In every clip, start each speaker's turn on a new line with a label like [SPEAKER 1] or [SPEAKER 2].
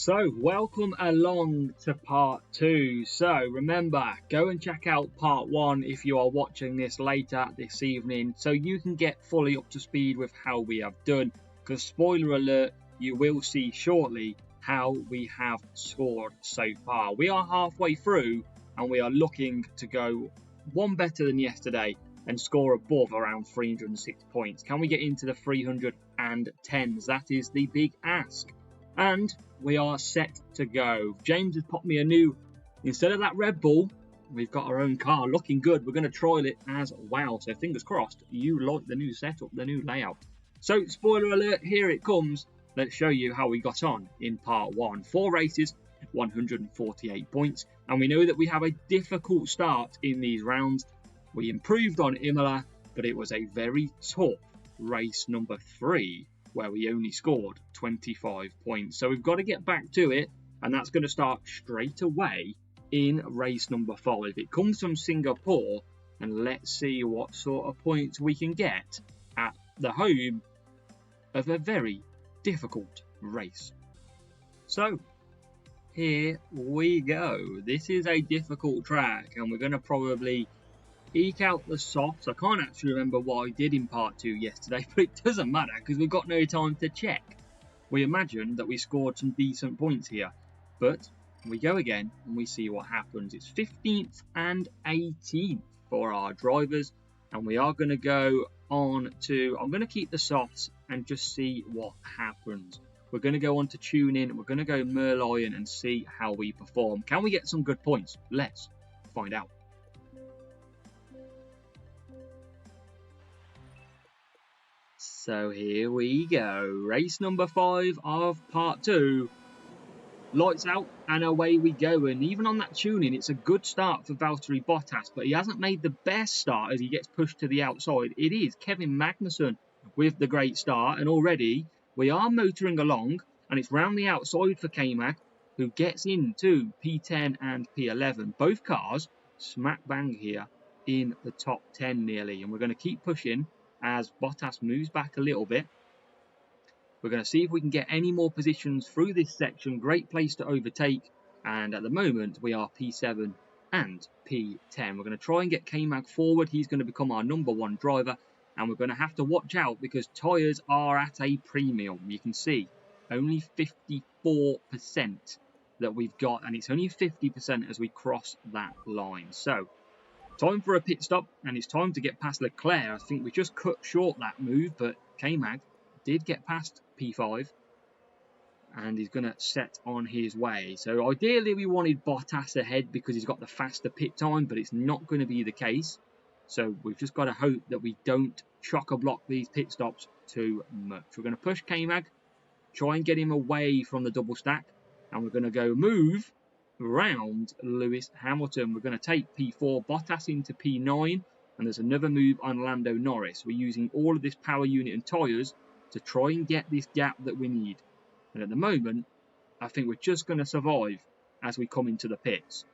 [SPEAKER 1] So, welcome along to part 2. So, remember, go and check out part 1 if you are watching this later this evening so you can get fully up to speed with how we have done. Because, spoiler alert, you will see shortly how we have scored so far. We are halfway through and we are looking to go one better than yesterday and score above around 306 points. Can we get into the 310s? That is the big ask. And we are set to go. James has popped me a new, instead of that Red Bull, we've got our own car looking good. We're going to trial it as well. So fingers crossed you like the new setup, the new layout. So spoiler alert, here it comes. Let's show you how we got on in part 1. 4 races, 148 points. And we know that we have a difficult start in these rounds. We improved on Imola, but it was a very tough race number 3. Where we only scored 25 points. So we've got to get back to it, and that's going to start straight away in race number 5. It comes from Singapore, and let's see what sort of points we can get at the home of a very difficult race. So here we go. This is a difficult track, and we're going to probably eke out the softs. I can't actually remember what I did in part 2 yesterday, but it doesn't matter because we've got no time to check. We imagined that we scored some decent points here, but we go again and we see what happens. It's 15th and 18th for our drivers, and we are going to go on to, I'm going to keep the softs and just see what happens. We're going to go on to tune in, we're going to go Merlion and see how we perform. Can we get some good points? Let's find out. So here we go, race number 5 of part 2, lights out and away we go. And even on that tuning, it's a good start for Valtteri Bottas, but he hasn't made the best start as he gets pushed to the outside. It is Kevin Magnussen with the great start, and already we are motoring along, and it's round the outside for K-Mag, who gets into P10 and P11. Both cars smack bang here in the top 10 nearly, and we're going to keep pushing as Bottas moves back a little bit. We're going to see if we can get any more positions through this section. Great place to overtake, and at the moment we are P7 and P10. We're going to try and get K-Mag forward. He's going to become our number 1 driver, and we're going to have to watch out because tyres are at a premium. You can see only 54% that we've got, and it's only 50% as we cross that line. So time for a pit stop, and it's time to get past Leclerc. I think we just cut short that move, but K-Mag did get past P5, and he's going to set on his way. So ideally we wanted Bottas ahead because he's got the faster pit time, but it's not going to be the case. So we've just got to hope that we don't chock-a-block these pit stops too much. We're going to push K-Mag, try and get him away from the double stack, and we're going to go move round Lewis Hamilton. We're going to take P4, Bottas into P9, and there's another move on Lando Norris. We're using all of this power unit and tyres to try and get this gap that we need. And at the moment, I think we're just going to survive as we come into the pits.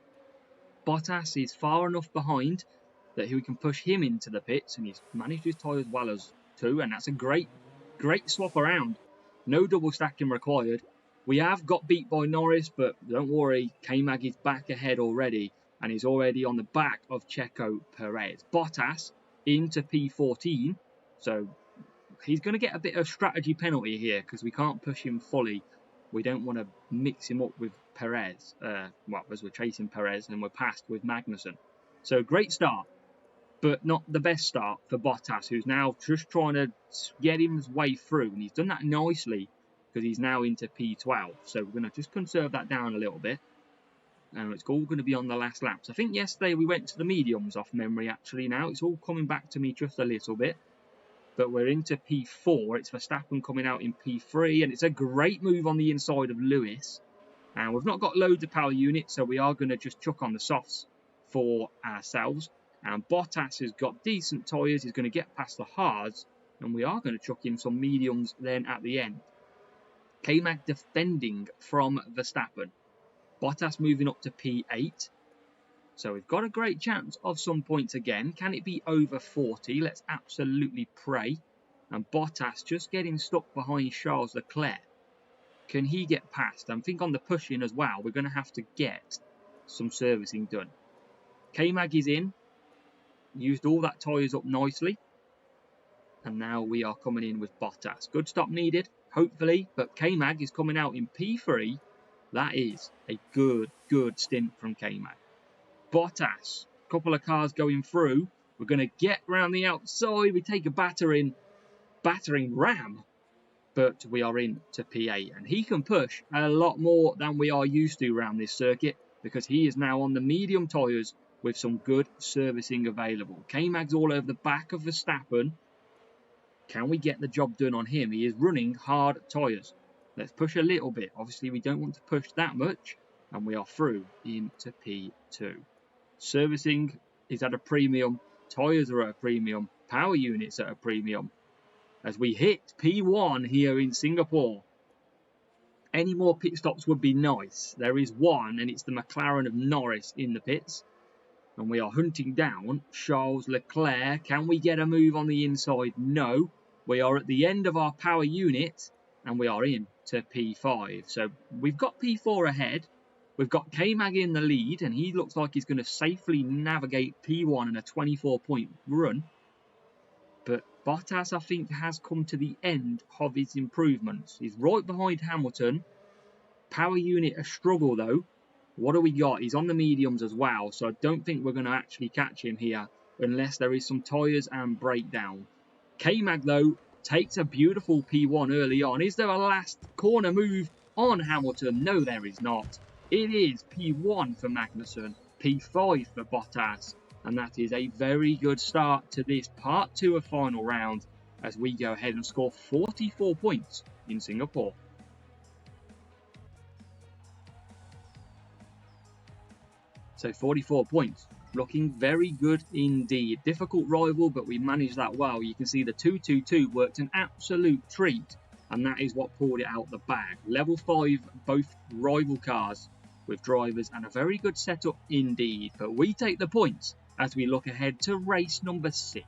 [SPEAKER 1] Bottas is far enough behind that we can push him into the pits, and he's managed his tyres well as too, and that's a great swap around. No double stacking required. We have got beat by Norris, but don't worry, K-Mag is back ahead already, and he's already on the back of Checo Perez. Bottas into P14, so he's going to get a bit of strategy penalty here because we can't push him fully. We don't want to mix him up with Perez, as we're chasing Perez and we're passed with Magnussen. So great start, but not the best start for Bottas, who's now just trying to get his way through, and he's done that nicely because he's now into P12. So we're going to just conserve that down a little bit. And it's all going to be on the last laps. I think yesterday we went to the mediums off memory actually now. It's all coming back to me just a little bit. But we're into P4. It's Verstappen coming out in P3. And it's a great move on the inside of Lewis. And we've not got loads of power units, so we are going to just chuck on the softs for ourselves. And Bottas has got decent tyres. He's going to get past the hards. And we are going to chuck in some mediums then at the end. K-Mag defending from Verstappen. Bottas moving up to P8. So we've got a great chance of some points again. Can it be over 40? Let's absolutely pray. And Bottas just getting stuck behind Charles Leclerc. Can he get past? I think on the pushing as well, we're going to have to get some servicing done. K-Mag is in. Used all that tyres up nicely. And now we are coming in with Bottas. Good stop needed, hopefully. But K-Mag is coming out in P3. That is a good stint from K-Mag. Bottas, couple of cars going through. We're going to get round the outside. We take a battering ram. But we are in to P8. And he can push a lot more than we are used to around this circuit, because he is now on the medium tyres with some good servicing available. K-Mag's all over the back of Verstappen. Can we get the job done on him? He is running hard tyres. Let's push a little bit. Obviously, we don't want to push that much. And we are through into P2. Servicing is at a premium. Tyres are at a premium. Power units at a premium. As we hit P1 here in Singapore. Any more pit stops would be nice. There is one, and it's the McLaren of Norris in the pits. And we are hunting down Charles Leclerc. Can we get a move on the inside? No. We are at the end of our power unit, and we are in to P5. So we've got P4 ahead. We've got K-Mag in the lead, and he looks like he's going to safely navigate P1 in a 24-point run. But Bottas, I think, has come to the end of his improvements. He's right behind Hamilton. Power unit a struggle, though. What do we got? He's on the mediums as well, so I don't think we're going to actually catch him here unless there is some tyres and breakdown. K-Mag, though, takes a beautiful P1 early on. Is there a last corner move on Hamilton? No, there is not. It is P1 for Magnussen, P5 for Bottas, and that is a very good start to this part 2 of final round as we go ahead and score 44 points in Singapore. So 44 points, looking very good indeed. Difficult rival, but we managed that well. You can see the 2-2-2 worked an absolute treat, and that is what pulled it out the bag. Level 5, both rival cars with drivers, and a very good setup indeed. But we take the points as we look ahead to race number 6.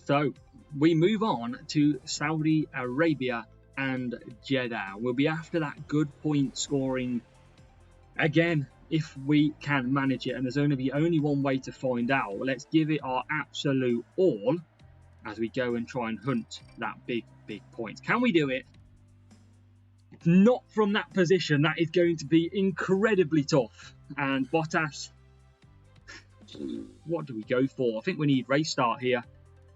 [SPEAKER 1] So we move on to Saudi Arabia and Jeddah. We'll be after that good point scoring again, if we can manage it, and there's only one way to find out. Let's give it our absolute all as we go and try and hunt that big point. Can we do it? Not from that position. That is going to be incredibly tough. And Bottas, what do we go for? I think we need race start here.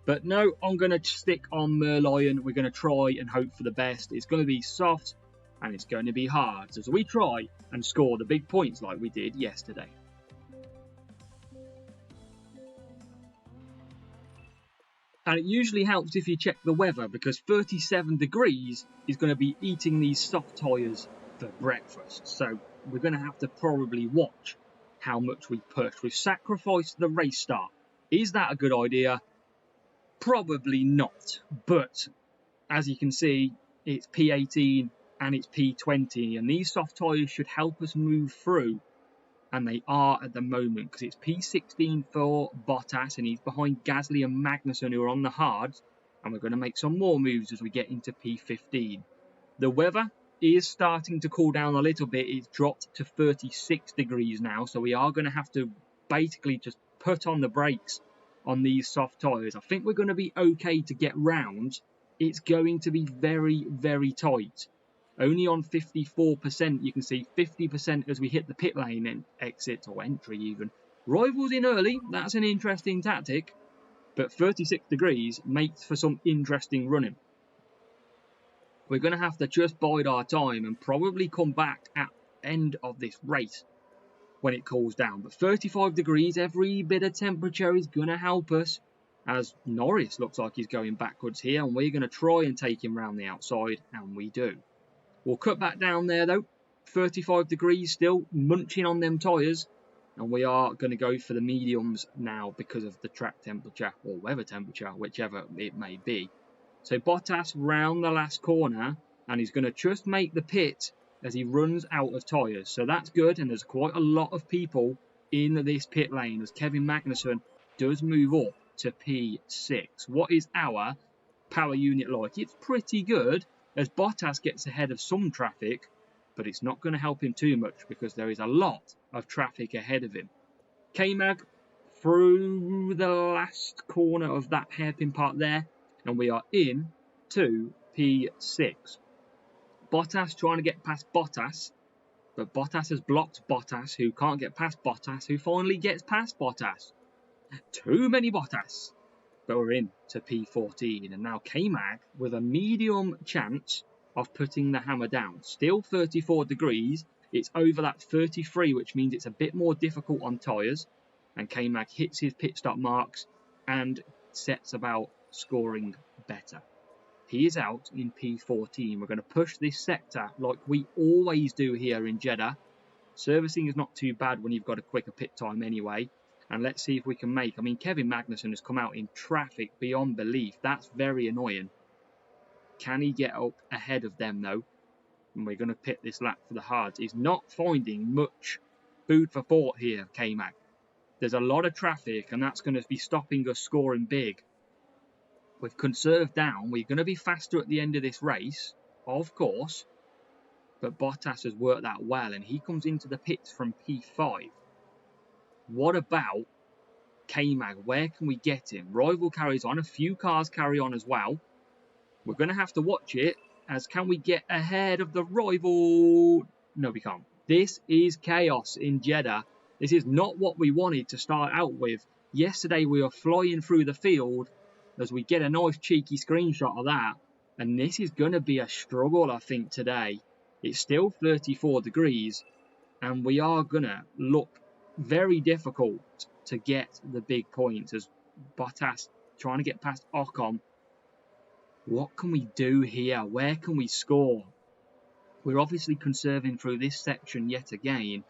[SPEAKER 1] But no, I'm going to stick on Merlion. We're going to try and hope for the best. It's going to be soft. And it's going to be hard, so we try and score the big points like we did yesterday. And it usually helps if you check the weather, because 37 degrees is going to be eating these soft tyres for breakfast. So we're going to have to probably watch how much we push. We've sacrificed the race start. Is that a good idea? Probably not. But as you can see, it's P18. And it's P20, and these soft tyres should help us move through, and they are at the moment, because it's P16 for Bottas, and he's behind Gasly and Magnussen, who are on the hards, and we're going to make some more moves as we get into P15. The weather is starting to cool down a little bit. It's dropped to 36 degrees now, so we are going to have to basically just put on the brakes on these soft tyres. I think we're going to be okay to get round. It's going to be very, very tight. Only on 54%, you can see 50% as we hit the pit lane and exit, or entry even. Rivals in early, that's an interesting tactic, but 36 degrees makes for some interesting running. We're going to have to just bide our time and probably come back at the end of this race when it cools down. But 35 degrees, every bit of temperature is going to help us, as Norris looks like he's going backwards here, and we're going to try and take him round the outside, and we do. We'll cut back down there though, 35 degrees still, munching on them tyres, and we are going to go for the mediums now because of the track temperature, or weather temperature, whichever it may be. So Bottas round the last corner, and he's going to just make the pit as he runs out of tyres. So that's good, and there's quite a lot of people in this pit lane as Kevin Magnussen does move up to P6. What is our power unit like? It's pretty good. as Bottas gets ahead of some traffic, but it's not going to help him too much because there is a lot of traffic ahead of him. K-Mag through the last corner of that hairpin part there, and we are in to P6. Bottas trying to get past Bottas, but Bottas has blocked Bottas, who can't get past Bottas, who finally gets past Bottas. Too many Bottas. But we're in to P14, and now K-Mag with a medium chance of putting the hammer down. Still 34 degrees. It's over that 33, which means it's a bit more difficult on tyres. And K-Mag hits his pit stop marks and sets about scoring better. He is out in P14. We're going to push this sector like we always do here in Jeddah. Servicing is not too bad when you've got a quicker pit time anyway. And let's see if we can make... I mean, Kevin Magnussen has come out in traffic beyond belief. That's very annoying. Can he get up ahead of them, though? And we're going to pit this lap for the hards. He's not finding much food for thought here, K-Mag. There's a lot of traffic, and that's going to be stopping us scoring big. We've conserved down. We're going to be faster at the end of this race, of course. But Bottas has worked that well, and he comes into the pits from P5. What about K-Mag? Where can we get him? Rival carries on. A few cars carry on as well. We're going to have to watch it, as can we get ahead of the rival? No, we can't. This is chaos in Jeddah. This is not what we wanted to start out with. Yesterday we were flying through the field as we get a nice cheeky screenshot of that. And this is going to be a struggle, I think, today. It's still 34 degrees, and we are going to look very difficult to get the big points as Bottas trying to get past Ocon. What can we do here? Where can we score? We're obviously conserving through this section yet again.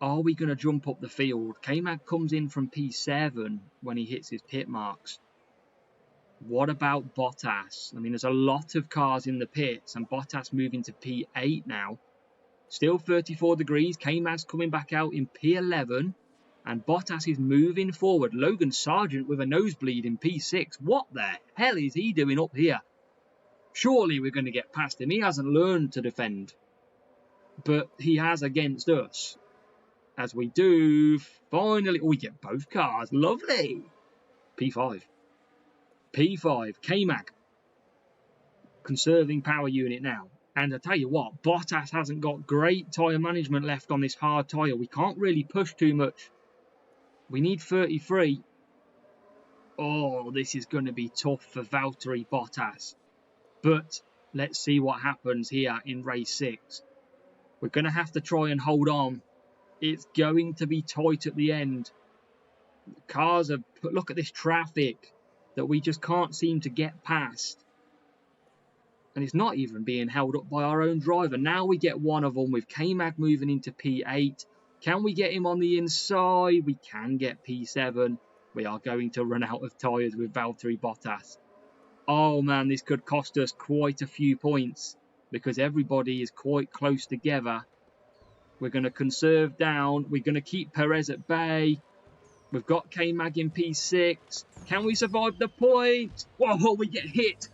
[SPEAKER 1] Are we going to jump up the field? K-Mag comes in from P7 when he hits his pit marks. What about Bottas? I mean, there's a lot of cars in the pits, and Bottas moving to P8 now. Still 34 degrees. K-Mag's coming back out in P11. And Bottas is moving forward. Logan Sargent with a nosebleed in P6. What the hell is he doing up here? Surely we're going to get past him. He hasn't learned to defend. But he has against us. As we do finally... Oh, we get both cars. Lovely. P5. P5. K-Mag. Conserving power unit now. And I tell you what, Bottas hasn't got great tyre management left on this hard tyre. We can't really push too much. We need 33. Oh, this is going to be tough for Valtteri Bottas. But let's see what happens here in race 6. We're going to have to try and hold on. It's going to be tight at the end. The cars are... Look at this traffic that we just can't seem to get past. And it's not even being held up by our own driver. Now we get one of them with K-Mag moving into P8. Can we get him on the inside? We can get P7. We are going to run out of tyres with Valtteri Bottas. Oh man, this could cost us quite a few points because everybody is quite close together. We're going to conserve down. We're going to keep Perez at bay. We've got K-Mag in P6. Can we survive the point? Whoa, we get hit.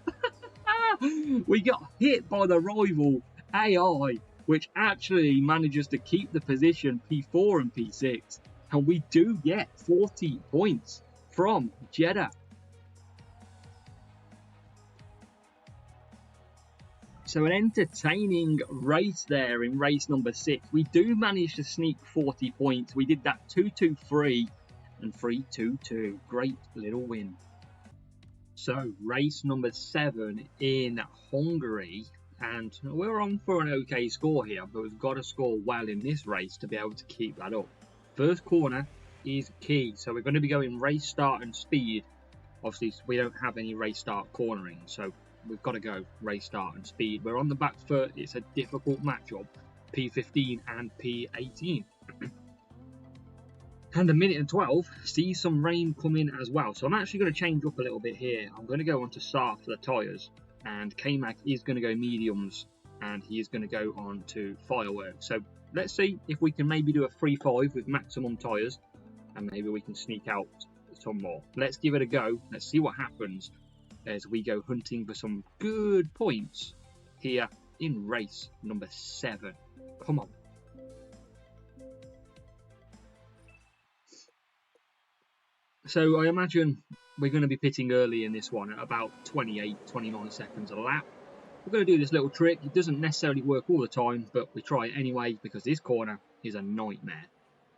[SPEAKER 1] We got hit by the rival AI, which actually manages to keep the position P4 and P6. And we do get 40 points from Jeddah. So an entertaining race there in race number 6. We do manage to sneak 40 points. We did that 2-2-3 and 3-2-2. Great little win. So, race number 7 in Hungary, and we're on for an okay score here, but we've got to score well in this race to be able to keep that up. First corner is key, so we're going to be going race start and speed. Obviously, we don't have any race start cornering, so we've got to go race start and speed. We're on the back foot. It's a difficult matchup, P15 and P18. And a minute and 12, see some rain come in as well. So I'm actually going to change up a little bit here. I'm going to go on to soft for the tyres. And K-Mag is going to go mediums. And he is going to go on to fireworks. So let's see if we can maybe do a 3-5 with maximum tyres. And maybe we can sneak out some more. Let's give it a go. Let's see what happens. as we go hunting for some good points here in race number 7. Come on. So I imagine we're going to be pitting early in this one at about 28-29 seconds a lap. We're going to do this little trick. It doesn't necessarily work all the time, but we try it anyway because this corner is a nightmare.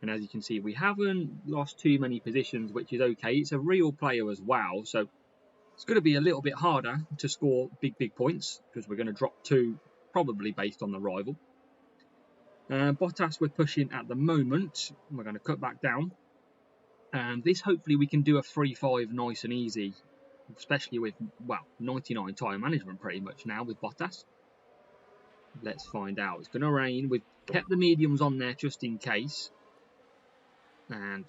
[SPEAKER 1] And as you can see, we haven't lost too many positions, which is okay. It's a real player as well, so it's going to be a little bit harder to score big points because we're going to drop 2, probably based on the rival. Bottas we're pushing at the moment. We're going to cut back down. And this, hopefully, we can do a 3-5 nice and easy, especially with, well, 99 tyre management pretty much now with Bottas. Let's find out. It's going to rain. We've kept the mediums on there just in case. And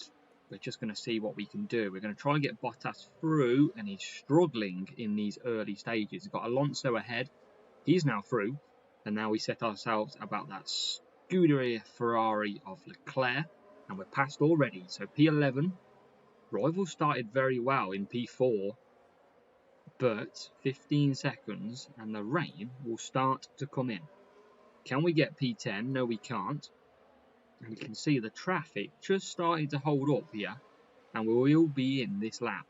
[SPEAKER 1] we're just going to see what we can do. We're going to try and get Bottas through, and he's struggling in these early stages. He's got Alonso ahead. He's now through. And now we set ourselves about that Scuderia Ferrari of Leclerc. And we're past already. So P11. Rivals started very well in P4. But 15 seconds and the rain will start to come in. Can we get P10? No, we can't. And we can see the traffic just starting to hold up here. And we will be in this lap.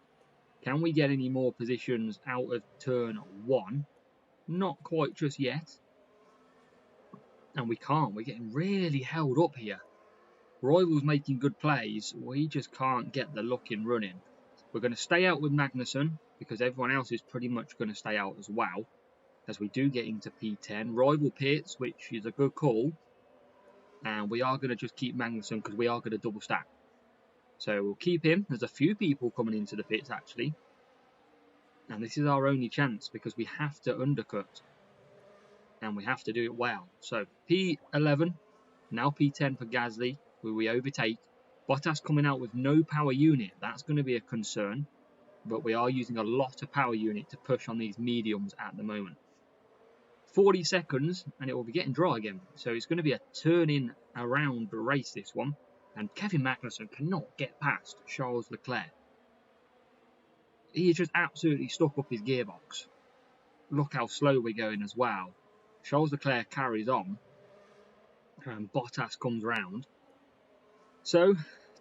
[SPEAKER 1] Can we get any more positions out of turn 1? Not quite just yet. And we can't. We're getting really held up here. Rivals making good plays. We just can't get the luck in running. We're going to stay out with Magnussen because everyone else is pretty much going to stay out as well. As we do get into P10. Rival pits, which is a good call. And we are going to just keep Magnussen because we are going to double stack. So we'll keep him. There's a few people coming into the pits actually. And this is our only chance because we have to undercut. And we have to do it well. So P11. Now P10 for Gasly, who we overtake. Bottas coming out with no power unit. That's going to be a concern. But we are using a lot of power unit to push on these mediums at the moment. 40 seconds and it will be getting dry again. So it's going to be a turning around race, this one. And Kevin Magnussen cannot get past Charles Leclerc. He just absolutely stuck up his gearbox. Look how slow we're going as well. Charles Leclerc carries on. And Bottas comes round. So,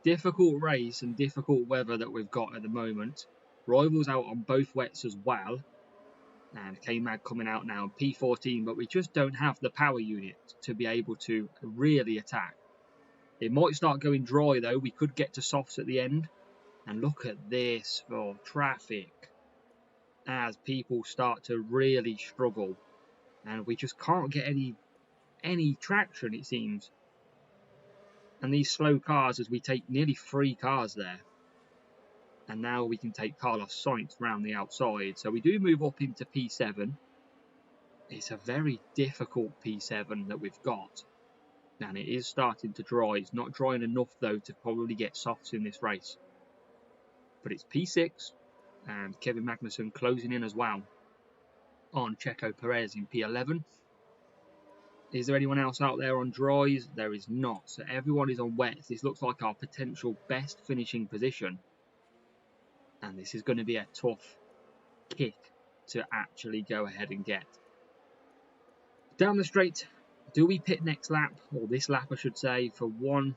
[SPEAKER 1] difficult race and difficult weather that we've got at the moment. Rivals out on both wets as well. And K-Mag coming out now, P14, but we just don't have the power unit to be able to really attack. It might start going dry though, we could get to softs at the end. And look at this for traffic as people start to really struggle. And we just can't get any traction, it seems. And these slow cars, as we take nearly 3 cars there. And now we can take Carlos Sainz round the outside. So we do move up into P7. It's a very difficult P7 that we've got. And it is starting to dry. It's not drying enough though to probably get softs in this race. But it's P6. And Kevin Magnussen closing in as well on Checo Perez in P11. Is there anyone else out there on dries? There is not. So everyone is on wets. This looks like our potential best finishing position. And this is going to be a tough kick to actually go ahead and get. Down the straight, do we pit next lap, or this lap I should say, for one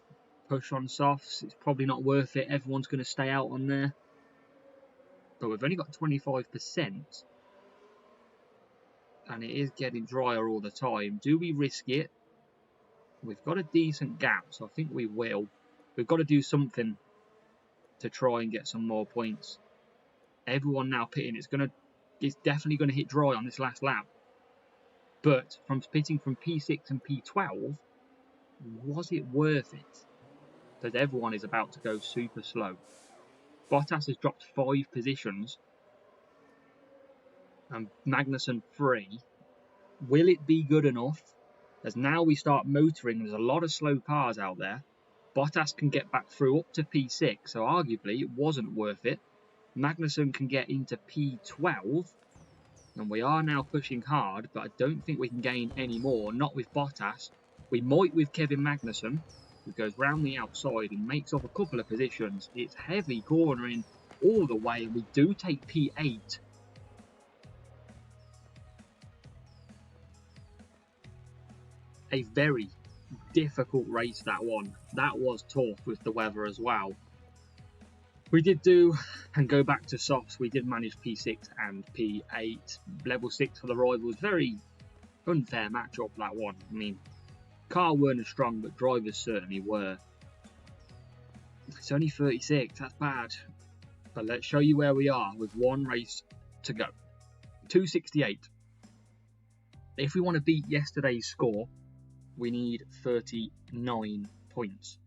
[SPEAKER 1] push on softs? It's probably not worth it. Everyone's going to stay out on there. But we've only got 25%. And it is getting drier all the time. Do we risk it? We've got a decent gap, so I think we will. We've got to do something to try and get some more points. Everyone now pitting. It's definitely going to hit dry on this last lap. But from pitting from P6 and P12, was it worth it? Because everyone is about to go super slow. Bottas has dropped 5 positions. And Magnussen 3. Will it be good enough? As now we start motoring, there's a lot of slow cars out there. Bottas can get back through up to P6, so arguably it wasn't worth it. Magnussen can get into P12, and we are now pushing hard, but I don't think we can gain any more, not with Bottas. We might with Kevin Magnussen, who goes round the outside and makes up a couple of positions. It's heavy cornering all the way, and we do take P8. A very difficult race, that one. That was tough with the weather as well. We did do, and go back to softs, we did manage P6 and P8. Level 6 for the rivals. Very unfair matchup, that one. I mean, car weren't as strong, but drivers certainly were. It's only 36, that's bad. But let's show you where we are with one race to go. 268. If we want to beat yesterday's score, we need 39 points.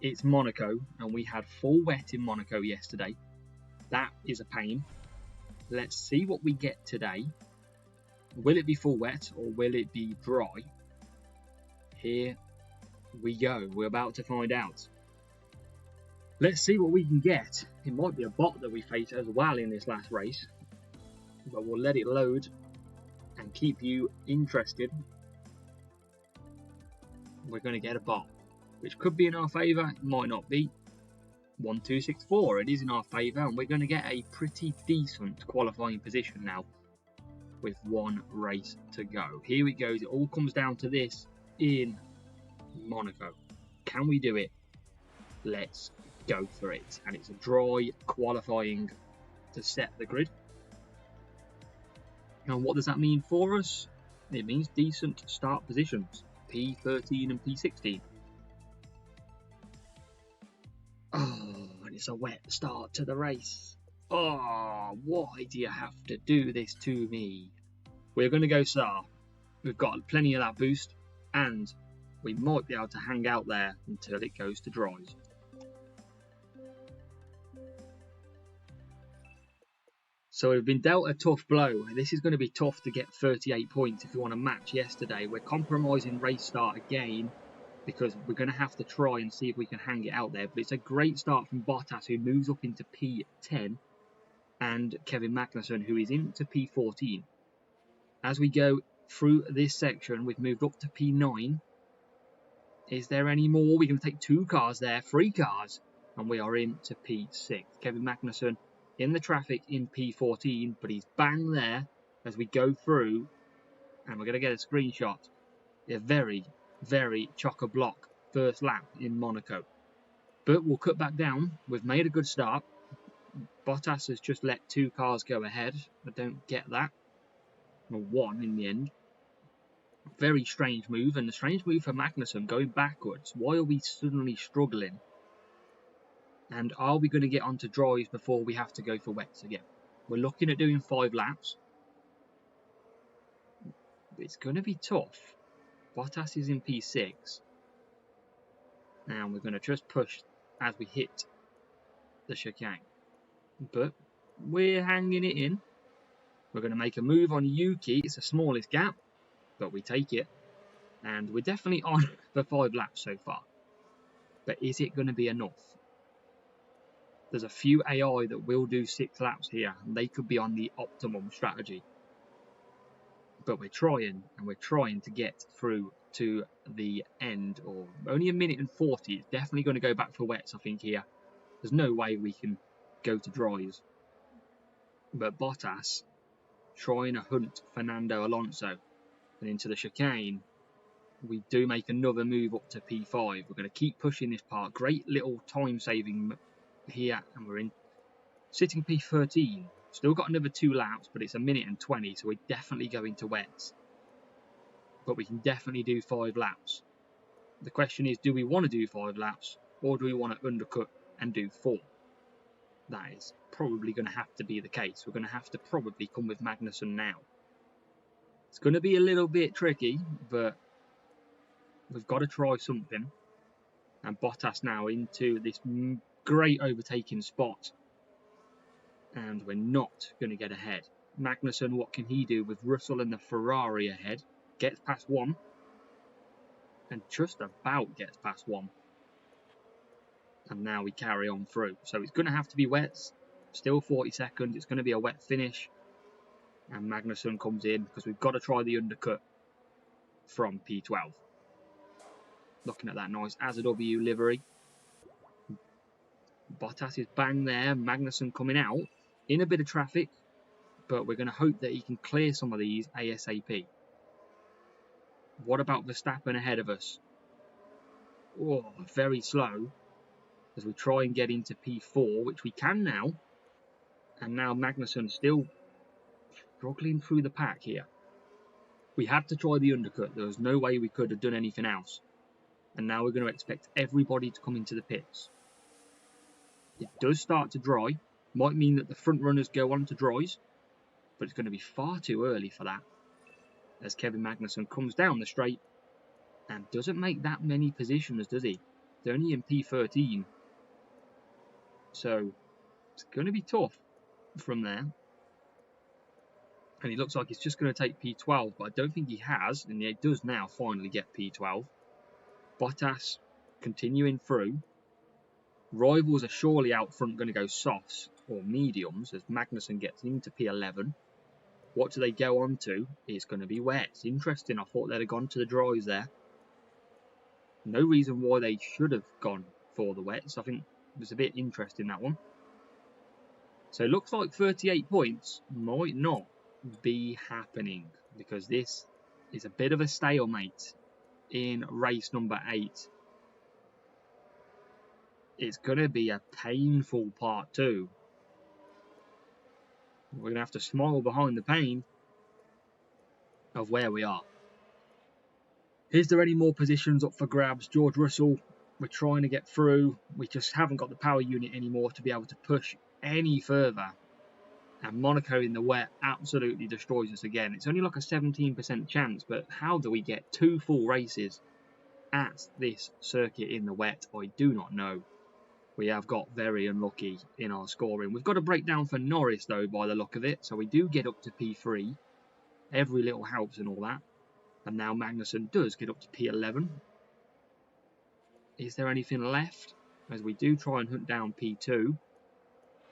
[SPEAKER 1] It's Monaco, and we had full wet in Monaco yesterday. That is a pain. Let's see what we get today. Will it be full wet or will it be dry? Here we go. We're about to find out. Let's see what we can get. It might be a bot that we face as well in this last race, but we'll let it load and keep you interested. We're going to get a bot, which could be in our favour, it might not be. 1264, it is in our favour, and we're going to get a pretty decent qualifying position now with one race to go. Here we go. It all comes down to this in Monaco. Can we do it? Let's go for it. And it's a dry qualifying to set the grid. And what does that mean for us? It means decent start positions. P13 and P16. Oh, and it's a wet start to the race. Oh, why do you have to do this to me? We're going to go SAR. We've got plenty of that boost, and we might be able to hang out there until it goes to dries. So we've been dealt a tough blow. This is going to be tough to get 38 points if you want to match yesterday. We're compromising race start again because we're going to have to try and see if we can hang it out there. But it's a great start from Bottas, who moves up into P10, and Kevin Magnussen, who is into P14. As we go through this section, we've moved up to P9. Is there any more? We can take 2 cars there, 3 cars, and we are into P6. Kevin Magnussen in the traffic in P14, but he's bang there as we go through, and we're going to get a screenshot. A very, very chock-a-block first lap in Monaco. But we'll cut back down. We've made a good start. Bottas has just let 2 cars go ahead. I don't get that. Well, 1 in the end. Very strange move, and a strange move for Magnussen going backwards. Why are we suddenly struggling? And are we going to get onto dries before we have to go for wets again? We're looking at doing 5 laps. It's going to be tough. Bottas is in P6. And we're going to just push as we hit the chicane. But we're hanging it in. We're going to make a move on Yuki. It's the smallest gap, but we take it. And we're definitely on for 5 laps so far. But is it going to be enough? There's a few AI that will do 6 laps here, and they could be on the optimum strategy. But we're trying, and we're trying to get through to the end, or only 1 minute and 40. It's definitely going to go back for wets, I think, here. There's no way we can go to dries. But Bottas trying to hunt Fernando Alonso, and into the chicane. We do make another move up to P5. We're going to keep pushing this part. Great little time saving here, and we're in sitting P13. Still got another 2 laps, but it's 1 minute and 20, so we're definitely going to wets. But we can definitely do 5 laps. The question is, do we want to do 5 laps, or do we want to undercut and do 4? That is probably going to have to be the case. We're going to have to probably come with Magnussen now. It's going to be a little bit tricky, but we've got to try something. And Bottas now into this great overtaking spot. And we're not going to get ahead. Magnussen, what can he do with Russell and the Ferrari ahead? Gets past 1. And just about gets past 1. And now we carry on through. So it's going to have to be wets. Still 40 seconds. It's going to be a wet finish. And Magnussen comes in because we've got to try the undercut from P12. Looking at that nice AZW livery. Bottas is bang there. Magnussen coming out in a bit of traffic. But we're going to hope that he can clear some of these ASAP. What about Verstappen ahead of us? Oh, very slow as we try and get into P4, which we can now. And now Magnussen still struggling through the pack here. We had to try the undercut. There was no way we could have done anything else. And now we're going to expect everybody to come into the pits. It does start to dry. Might mean that the front runners go on to dries. But it's going to be far too early for that. As Kevin Magnussen comes down the straight and doesn't make that many positions, does he? He's only in P13. So it's going to be tough from there. And he looks like he's just going to take P12, but I don't think he has. And he does now finally get P12. Bottas continuing through. Rivals are surely out front going to go softs or mediums as Magnussen gets into P11. What do they go on to? It's going to be wets. Interesting. I thought they'd have gone to the dries there. No reason why they should have gone for the wets. I think it was a bit interesting, that one. So it looks like 38 points might not be happening because this is a bit of a stalemate in race number 8. It's going to be a painful part 2. We're going to have to smile behind the pain of where we are. Is there any more positions up for grabs? George Russell, we're trying to get through. We just haven't got the power unit anymore to be able to push any further. And Monaco in the wet absolutely destroys us again. It's only like a 17% chance, but how do we get 2 full races at this circuit in the wet? I do not know. We have got very unlucky in our scoring. We've got a breakdown for Norris, though, by the look of it. So we do get up to P3. Every little helps and all that. And now Magnussen does get up to P11. Is there anything left? As we do try and hunt down P2.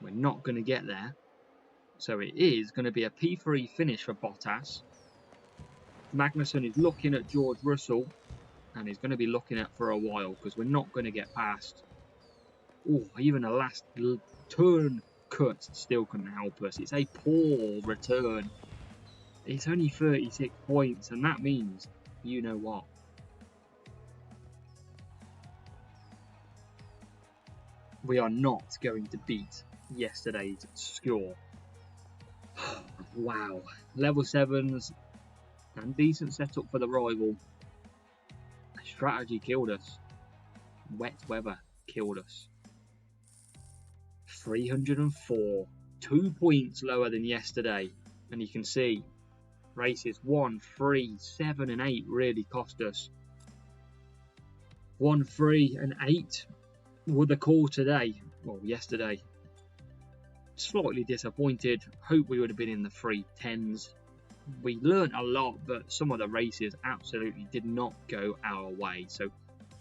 [SPEAKER 1] We're not going to get there. So it is going to be a P3 finish for Bottas. Magnussen is looking at George Russell. And he's going to be looking at for a while because we're not going to get past. Oh, even a last turn cut still couldn't help us. It's a poor return. It's only 36 points, and that means, you know what? We are not going to beat yesterday's score. Wow. Level 7s and decent setup for the rival. Strategy killed us. Wet weather killed us. 304. 2 points lower than yesterday. And you can see races 1, 3, 7 and 8 really cost us. 1, 3 and 8 were the call today. Well, yesterday. Slightly disappointed. Hope we would have been in the 310s. We learnt a lot, but some of the races absolutely did not go our way. So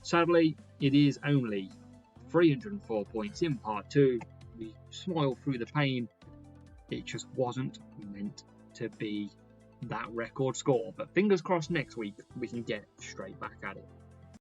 [SPEAKER 1] sadly, it is only 304 points in part 2. We smile through the pain. It just wasn't meant to be that record score. But fingers crossed next week we can get straight back at it.